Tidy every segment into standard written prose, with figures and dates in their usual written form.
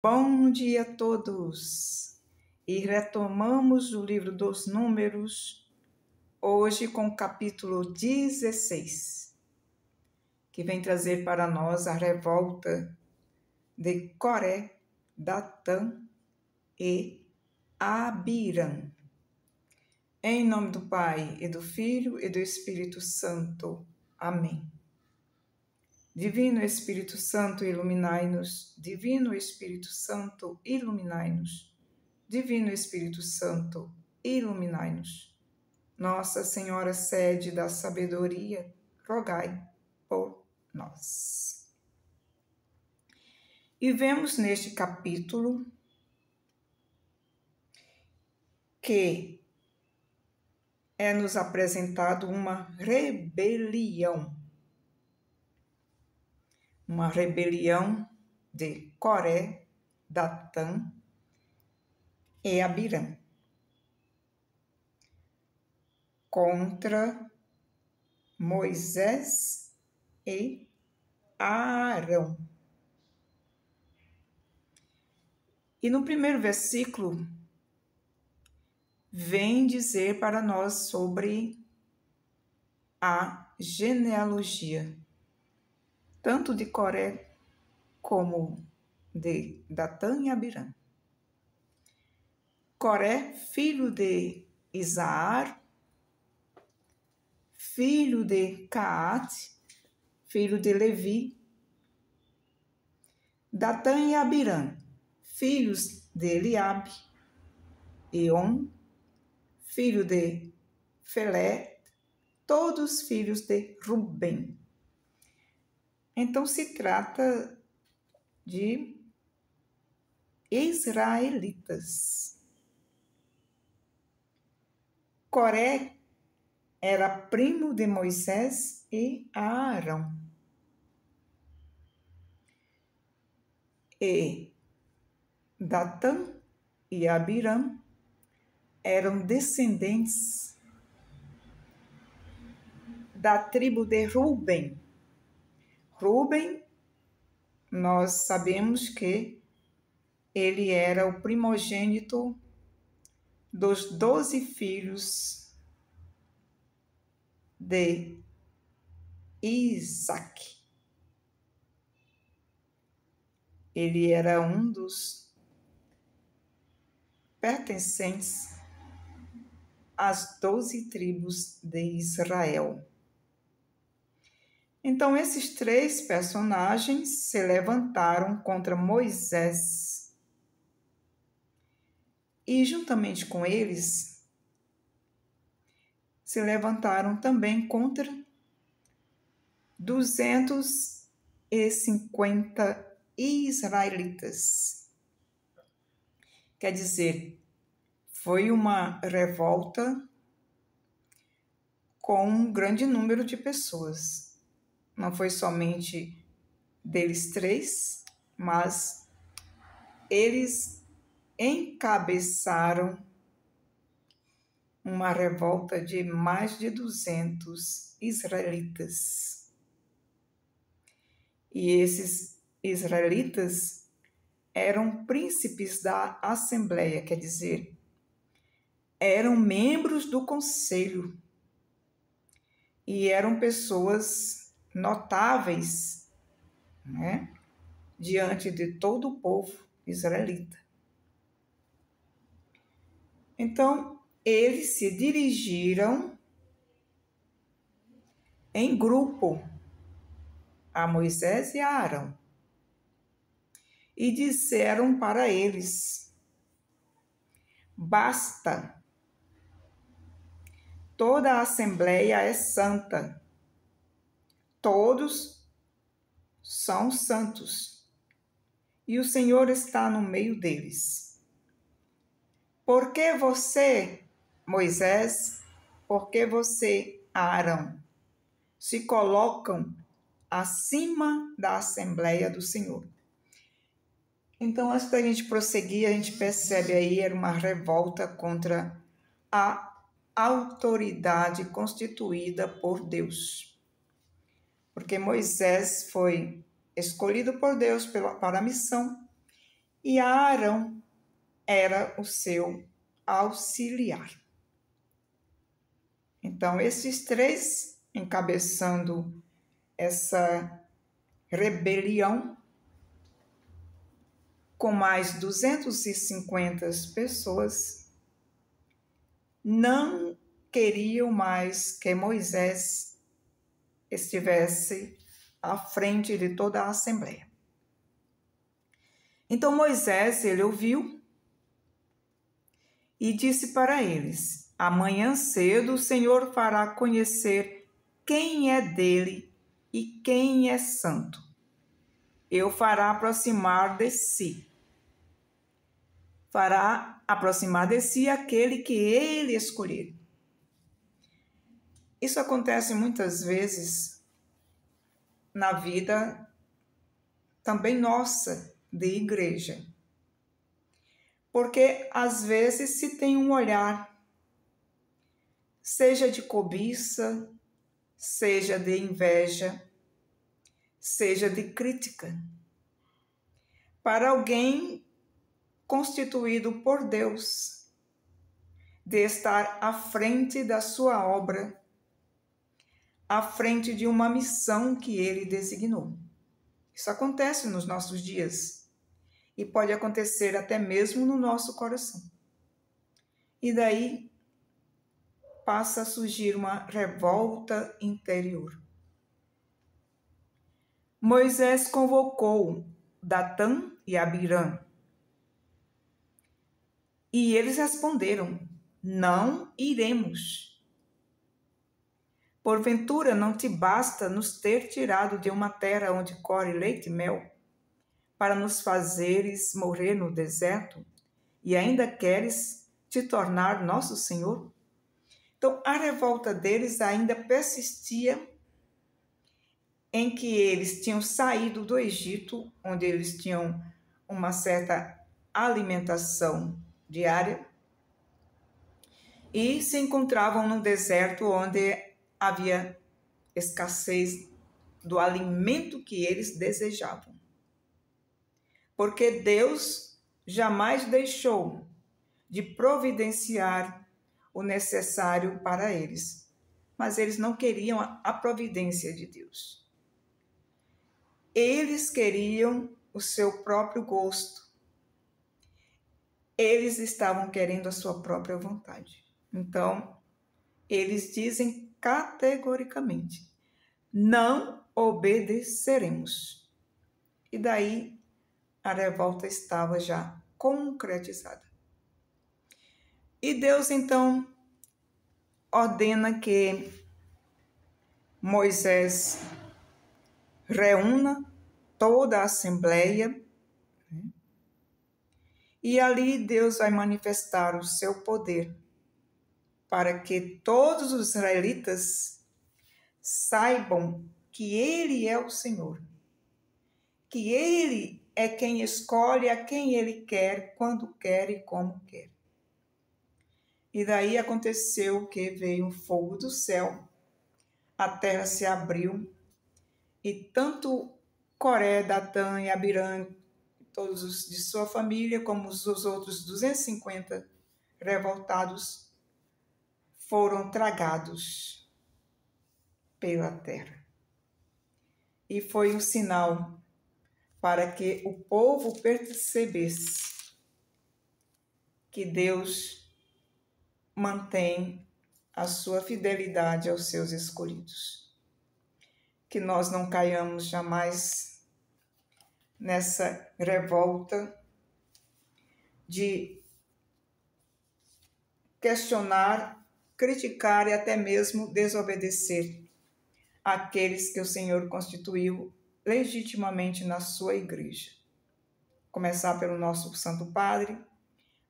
Bom dia a todos! E retomamos o livro dos Números, hoje com o capítulo 16, que vem trazer para nós a revolta de Coré, Datã e Abirã. Em nome do Pai, e do Filho, e do Espírito Santo. Amém. Divino Espírito Santo, iluminai-nos. Divino Espírito Santo, iluminai-nos. Divino Espírito Santo, iluminai-nos. Nossa Senhora, sede da sabedoria, rogai por nós. E vemos neste capítulo que é-nos apresentado uma rebelião de Coré, Datã e Abirã contra Moisés e Arão. E no primeiro versículo vem dizer para nós sobre a genealogia, tanto de Coré como de Datã e Abirã. Coré, filho de Isaar, filho de Caate, filho de Levi. Datã e Abirã, filhos de Eliabe. Eon, filho de Felé, todos filhos de Rubem. Então se trata de israelitas. Coré era primo de Moisés e Arão. E Datã e Abirã eram descendentes da tribo de Rubem. Rubem, nós sabemos que ele era o primogênito dos 12 filhos de Isaac. Ele era um dos pertencentes às 12 tribos de Israel. Então, esses três personagens se levantaram contra Moisés e, juntamente com eles, se levantaram também contra 250 israelitas. Quer dizer, foi uma revolta com um grande número de pessoas. Não foi somente deles três, mas eles encabeçaram uma revolta de mais de 200 israelitas. E esses israelitas eram príncipes da Assembleia, quer dizer, eram membros do conselho e eram pessoas notáveis, né, diante de todo o povo israelita. Então, eles se dirigiram em grupo a Moisés e a Arão e disseram para eles: basta, toda a Assembleia é santa, todos são santos e o Senhor está no meio deles. Por que você, Moisés, por que você, Arão, se colocam acima da Assembleia do Senhor? Então, antes da gente prosseguir, a gente percebe aí, era uma revolta contra a autoridade constituída por Deus. Porque Moisés foi escolhido por Deus para a missão e Arão era o seu auxiliar. Então, esses três encabeçando essa rebelião, com mais 250 pessoas, não queriam mais que Moisés estivesse à frente de toda a Assembleia. Então Moisés, ele ouviu e disse para eles: amanhã cedo o Senhor fará conhecer quem é dele e quem é santo. Eu fará aproximar de si. Fará aproximar de si aquele que ele escolher. Isso acontece muitas vezes na vida também nossa de igreja. Porque às vezes se tem um olhar, seja de cobiça, seja de inveja, seja de crítica, para alguém constituído por Deus, de estar à frente da sua obra, à frente de uma missão que ele designou. Isso acontece nos nossos dias e pode acontecer até mesmo no nosso coração. E daí passa a surgir uma revolta interior. Moisés convocou Datã e Abirã. E eles responderam: não iremos. Porventura não te basta nos ter tirado de uma terra onde corre leite e mel, para nos fazeres morrer no deserto, e ainda queres te tornar nosso Senhor? Então, a revolta deles ainda persistia em que eles tinham saído do Egito, onde eles tinham uma certa alimentação diária, e se encontravam no deserto onde havia escassez do alimento que eles desejavam. Porque Deus jamais deixou de providenciar o necessário para eles, mas eles não queriam a providência de Deus. Eles queriam o seu próprio gosto. Eles estavam querendo a sua própria vontade. Então, eles dizem categoricamente: não obedeceremos. E daí a revolta estava já concretizada. E Deus então ordena que Moisés reúna toda a Assembleia, e ali Deus vai manifestar o seu poder para que todos os israelitas saibam que Ele é o Senhor, que Ele é quem escolhe a quem Ele quer, quando quer e como quer. E daí aconteceu que veio um fogo do céu, a terra se abriu, e tanto Coré, Datã e Abirã, todos os de sua família, como os outros 250 revoltados, foram tragados pela terra. E foi um sinal para que o povo percebesse que Deus mantém a sua fidelidade aos seus escolhidos. Que nós não caiamos jamais nessa revolta de questionar, criticar e até mesmo desobedecer aqueles que o Senhor constituiu legitimamente na sua igreja. Começar pelo nosso Santo Padre,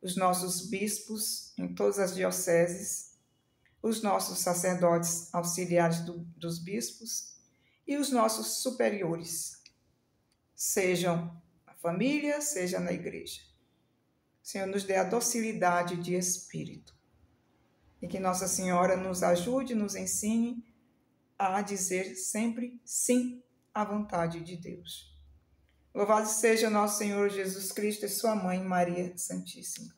os nossos bispos em todas as dioceses, os nossos sacerdotes auxiliares dos bispos e os nossos superiores, sejam na família, seja na igreja. O Senhor nos dê a docilidade de espírito e que Nossa Senhora nos ajude, nos ensine a dizer sempre sim à vontade de Deus. Louvado seja nosso Senhor Jesus Cristo e sua mãe, Maria Santíssima.